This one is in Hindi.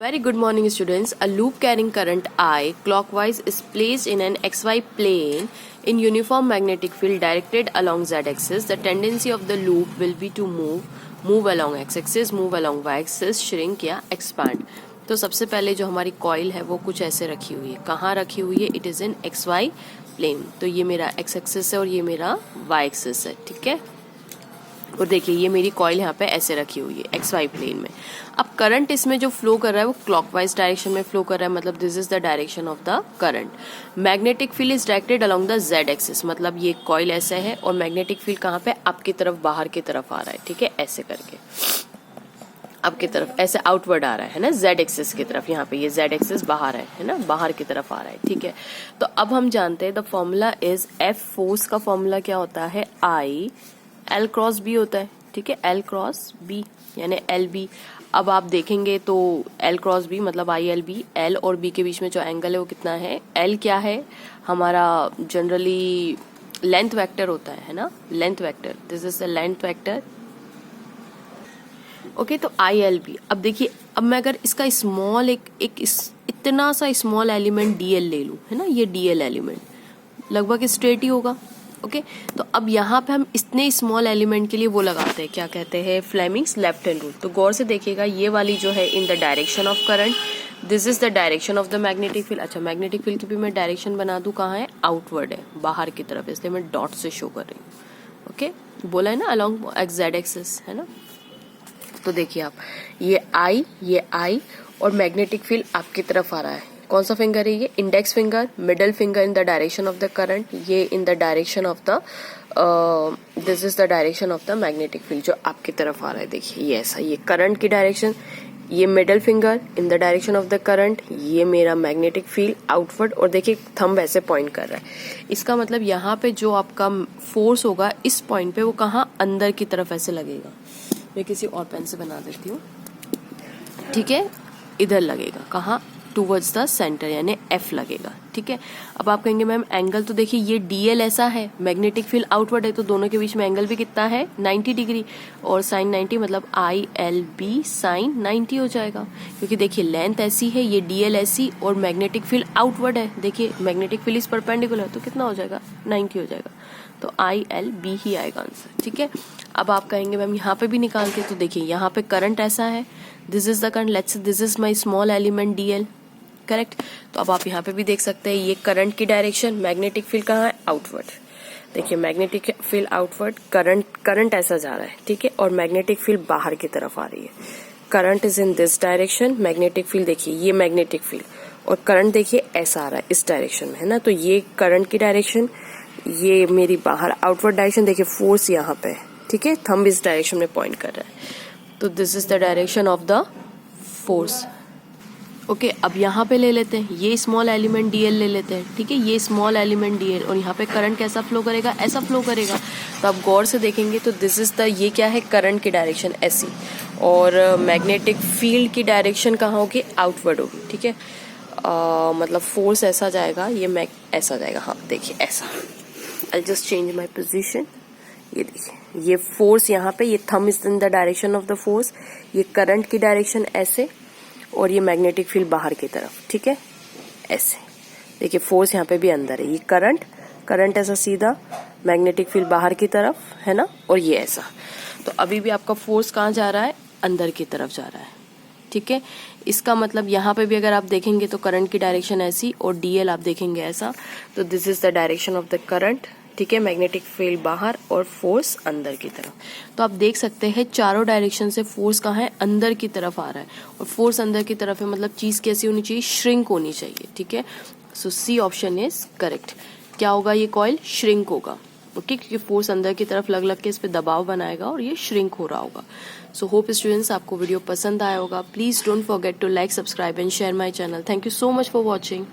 Very good morning students. A loop carrying current I clockwise is placed in an xy plane in uniform magnetic field directed along z-axis. The tendency of the loop will be to move along x-axis, move along y-axis, shrink या expand. तो सबसे पहले जो हमारी कॉइल है वो कुछ ऐसे रखी हुई है. कहाँ रखी हुई है? It is in xy plane. तो ये मेरा x एक्सिस है और ये मेरा y एक्सिस है. ठीक है. और देखिए ये मेरी कॉइल यहाँ पे ऐसे रखी हुई है एक्स वाई प्लेन में. अब करंट इसमें जो फ्लो कर रहा है वो क्लॉकवाइज डायरेक्शन में फ्लो कर रहा है, मतलब this is the direction of the current. Magnetic field is directed along the Z axis, मतलब ये कॉइल ऐसे है और मैग्नेटिक फील्ड कहाँ पे? आपकी तरफ, बाहर की तरफ आ रहा है. ठीक है, ऐसे करके आपकी तरफ ऐसे आउटवर्ड आ रहा है ना, जेड एक्सिस की तरफ. यहाँ पे ये जेड एक्सिस बाहर है ना, बाहर की तरफ आ रहा है. ठीक है, तो अब हम जानते हैं the formula is F. Force का फॉर्मूला क्या होता है? आई एल क्रॉस बी होता है. ठीक है, एल क्रॉस बी यानी एल बी. अब आप देखेंगे तो एल क्रॉस बी मतलब आई एल बी. एल और बी के बीच में जो एंगल है वो कितना है? एल क्या है? हमारा जनरली लेंथ वेक्टर होता है ना, length vector. This is the length vector. Okay, तो आई एल बी. अब देखिए, अब मैं अगर इसका स्मॉल इतना सा स्मॉल एलिमेंट डी एल ले लूं, है ना, ये डी एल एलिमेंट लगभग स्ट्रेट ही होगा. ओके, तो अब यहाँ पे हम इतने स्मॉल एलिमेंट के लिए वो लगाते हैं, क्या कहते हैं? Fleming's left hand rule. तो गौर से देखिएगा, ये वाली जो है इन the direction of current, this is the direction of the magnetic field. अच्छा, मैग्नेटिक फील्ड की भी मैं डायरेक्शन बना दूं, कहाँ है? आउटवर्ड है, बाहर की तरफ, इसलिए मैं डॉट से शो कर रही हूँ. ओके, बोला है ना अलोंग जेड एक्सिस, है ना. तो देखिए आप, ये आई और मैग्नेटिक फील्ड आपकी तरफ आ रहा है. कौन सा फिंगर है ये? Index finger, middle finger in the direction of the current. ये in the direction of the this is the direction of the magnetic field जो आपकी तरफ आ रहा है. देखिए ये ऐसा, ये करंट की डायरेक्शन, ये middle finger in the direction of the current, ये मेरा मैग्नेटिक फील्ड आउटवर्ड. और देखिए थंब ऐसे पॉइंट कर रहा है. इसका मतलब यहाँ पे जो आपका फोर्स होगा इस पॉइंट पे, वो कहाँ? अंदर की तरफ ऐसे लगेगा. मैं किसी और पेन से बना देती हूँ. ठीक है, इधर लगेगा. कहाँ? टूवर्ड्स द सेंटर, यानी एफ लगेगा. ठीक है, अब आप कहेंगे मैम एंगल तो देखिए ये डीएल ऐसा है, मैग्नेटिक फील्ड आउटवर्ड है, तो दोनों के बीच में एंगल भी कितना है? 90 डिग्री. और साइन 90 मतलब आई एल बी साइन 90 हो जाएगा, क्योंकि देखिए लेंथ ऐसी है, ये डीएल ऐसी और मैग्नेटिक फील्ड आउटवर्ड है. देखिए मैग्नेटिक फील्ड इज परपेंडिकुलर, तो कितना हो जाएगा? 90 हो जाएगा. तो आई एल बी ही आएगा आंसर. ठीक है, अब आप कहेंगे मैम यहाँ पे भी निकाल के, तो देखिए यहाँ पे करंट ऐसा है, this is the current, let's this is my small element DL. Correct. तो अब आप यहाँ पे भी देख सकते हैं, ये करंट की डायरेक्शन, मैग्नेटिक फील्ड कहाँ है? आउटवर्ड. देखिए मैग्नेटिक फील्ड आउटवर्ड, करंट ऐसा जा रहा है. ठीक है, और मैग्नेटिक फील्ड बाहर की तरफ आ रही है. Current is in this direction, magnetic field देखिए ये मैग्नेटिक फील्ड, और करंट देखिए ऐसा आ रहा है इस डायरेक्शन में, है ना. तो ये करंट की डायरेक्शन, ये मेरी बाहर आउटवर्ड डायरेक्शन. देखिए फोर्स यहाँ पे है. ठीक है, थंब इस डायरेक्शन में पॉइंट कर रहा है, तो this is the direction of the force. Okay, अब यहाँ पे ले लेते हैं, ये स्मॉल एलिमेंट डीएल ले लेते हैं. ठीक है, ये स्मॉल एलिमेंट डीएल, और यहाँ पे करंट कैसा फ्लो करेगा? ऐसा फ्लो करेगा. तो आप गौर से देखेंगे तो दिस इज द, ये क्या है? करंट की डायरेक्शन ऐसी, और मैग्नेटिक फील्ड की डायरेक्शन कहाँ होगी? आउटवर्ड होगी. ठीक है, मतलब फोर्स ऐसा जाएगा, ये ऐसा जाएगा. हाँ देखिए ऐसा. I just change my position. ये देखिए, ये फोर्स यहाँ पे, ये thumb is in the direction of the force, ये करंट की डायरेक्शन ऐसे, और ये मैग्नेटिक फील्ड बाहर की तरफ. ठीक है, ऐसे. देखिए फोर्स यहाँ पे भी अंदर है, ये करंट ऐसा सीधा, मैग्नेटिक फील्ड बाहर की तरफ, है ना, और ये ऐसा. तो अभी भी आपका फोर्स कहाँ जा रहा है? अंदर की तरफ जा रहा है. ठीक है, इसका मतलब यहाँ पे भी अगर आप देखेंगे तो करंट की डायरेक्शन ऐसी, और डीएल आप देखेंगे ऐसा. तो this is the direction of the current. ठीक है, मैग्नेटिक फील्ड बाहर और फोर्स अंदर की तरफ. तो आप देख सकते हैं चारों डायरेक्शन से फोर्स कहाँ है? अंदर की तरफ आ रहा है, और फोर्स अंदर की तरफ है, मतलब चीज कैसी होनी चाहिए? श्रिंक होनी चाहिए. ठीक है, सो सी ऑप्शन इज करेक्ट. क्या होगा? ये कॉइल श्रिंक होगा. ओके, क्योंकि फोर्स अंदर की तरफ लग के इस पे दबाव बनाएगा और ये श्रिंक हो रहा होगा. सो होप स्टूडेंट्स आपको वीडियो पसंद आया होगा. Please don't forget to like, subscribe and share my channel. Thank you so much for watching.